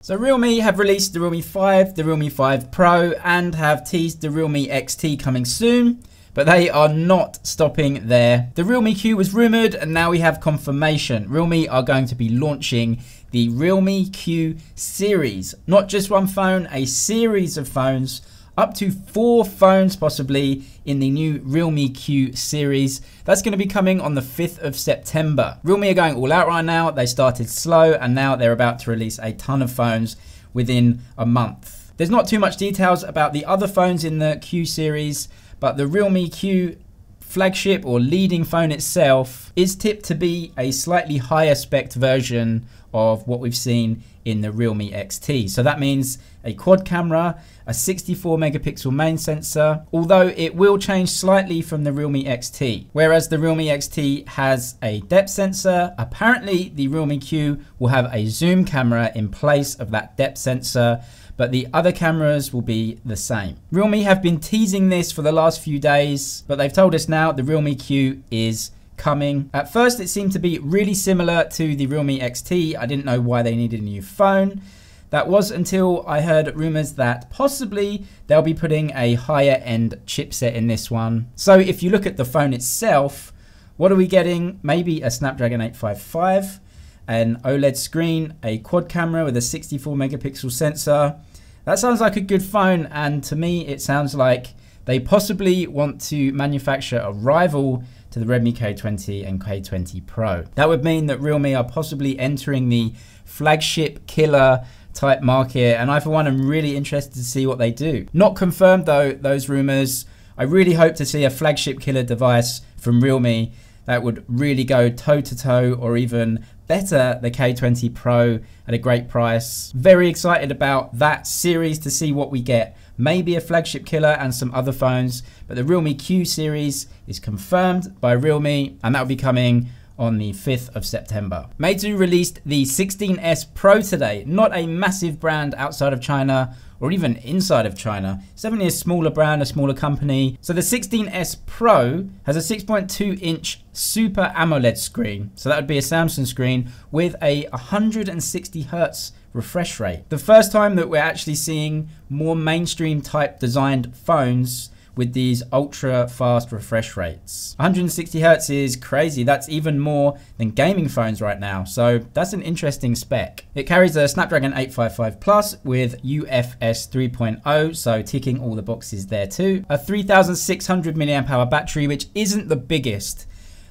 So Realme have released the Realme 5, the Realme 5 Pro, and have teased the Realme XT coming soon, but they are not stopping there. The Realme Q was rumored, and now we have confirmation. Realme are going to be launching the Realme Q Series. Not just one phone, a series of phones, up to 4 phones possibly in the new Realme Q Series. That's going to be coming on the 5th of September. Realme are going all out right now. They started slow and now they're about to release a ton of phones within a month. There's not too much details about the other phones in the Q Series, but the Realme Q flagship or leading phone itself is tipped to be a slightly higher spec version of what we've seen in the Realme XT. So that means a quad camera, a 64 megapixel main sensor, although it will change slightly from the Realme XT. Whereas the Realme XT has a depth sensor, apparently the Realme Q will have a zoom camera in place of that depth sensor, but the other cameras will be the same. Realme have been teasing this for the last few days, but they've told us now the Realme Q is coming. At first it seemed to be really similar to the Realme XT. I didn't know why they needed a new phone. That was until I heard rumors that possibly they'll be putting a higher end chipset in this one. So if you look at the phone itself, what are we getting? Maybe a Snapdragon 855, an OLED screen, a quad camera with a 64 megapixel sensor. That sounds like a good phone, and to me it sounds like they possibly want to manufacture a rival to the Redmi K20 and K20 Pro. That would mean that Realme are possibly entering the flagship killer type market, and I for one am really interested to see what they do. Not confirmed though, those rumors. I really hope to see a flagship killer device from Realme that would really go toe to toe or even better the K20 Pro at a great price. Very excited about that series to see what we get. Maybe a flagship killer and some other phones, but the Realme Q series is confirmed by Realme, and that will be coming on the 5th of September. Meizu released the 16s Pro today. Not a massive brand outside of China or even inside of China. It's definitely a smaller brand, a smaller company. So the 16s Pro has a 6.2 inch Super AMOLED screen. So that would be a Samsung screen with a 160 Hertz refresh rate. The first time that we're actually seeing more mainstream type designed phones with these ultra fast refresh rates. 160 Hertz is crazy. That's even more than gaming phones right now. So that's an interesting spec. It carries a Snapdragon 855 Plus with UFS 3.0, so ticking all the boxes there too. A 3600 mAh battery, which isn't the biggest.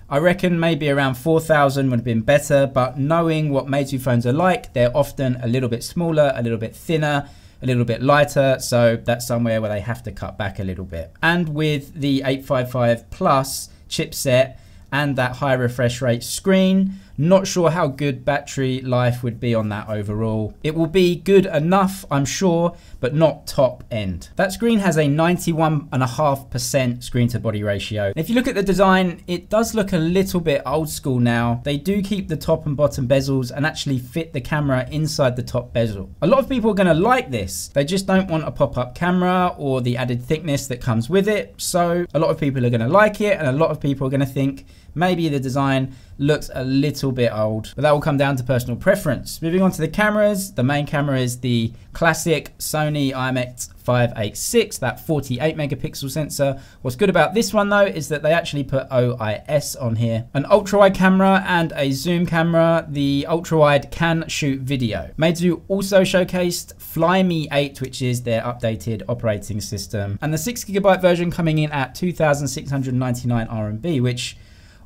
I reckon maybe around 4000 would have been better, but knowing what Meizu phones are like, they're often a little bit smaller, a little bit thinner, a little bit lighter, so that's somewhere where they have to cut back a little bit. And with the 855 Plus chipset and that high refresh rate screen, not sure how good battery life would be on that overall. It will be good enough, I'm sure, but not top end. That screen has a 91.5% screen to body ratio. And if you look at the design, it does look a little bit old school now. They do keep the top and bottom bezels and actually fit the camera inside the top bezel. A lot of people are gonna like this. They just don't want a pop-up camera or the added thickness that comes with it. So a lot of people are gonna like it, and a lot of people are gonna think maybe the design looks a little bit old, but that will come down to personal preference. Moving on to the cameras, the main camera is the classic Sony IMX586, that 48 megapixel sensor. What's good about this one though is that they actually put OIS on here. An ultra wide camera and a zoom camera. The ultra wide can shoot video. Meizu also showcased Flyme 8, which is their updated operating system, and the 6GB version coming in at 2,699 RMB, which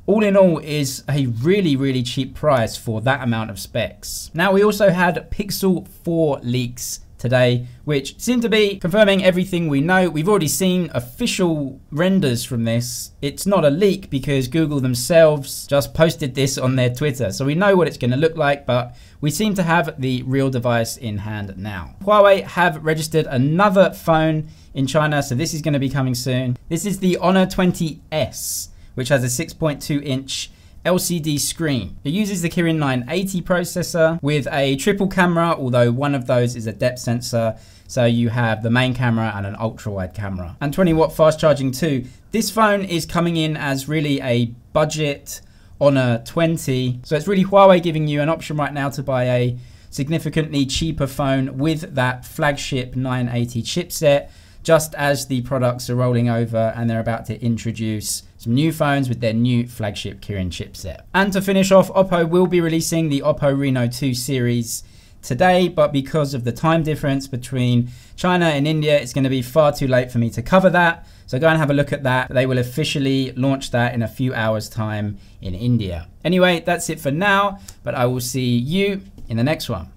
all in all is a really, really cheap price for that amount of specs. Now we also had Pixel 4 leaks today, which seem to be confirming everything we know. We've already seen official renders from this. It's not a leak because Google themselves just posted this on their Twitter. So we know what it's gonna look like, but we seem to have the real device in hand now. Huawei have registered another phone in China, so this is gonna be coming soon. This is the Honor 20S, which has a 6.2 inch LCD screen. It uses the Kirin 980 processor with a triple camera, although one of those is a depth sensor. So you have the main camera and an ultra wide camera. And 20-watt fast charging too. This phone is coming in as really a budget Honor 20. So it's really Huawei giving you an option right now to buy a significantly cheaper phone with that flagship 980 chipset, just as the products are rolling over and they're about to introduce some new phones with their new flagship Kirin chipset. And to finish off, Oppo will be releasing the Oppo Reno2 series today, but because of the time difference between China and India, it's going to be far too late for me to cover that. So go and have a look at that. They will officially launch that in a few hours time in India. Anyway, that's it for now, but I will see you in the next one.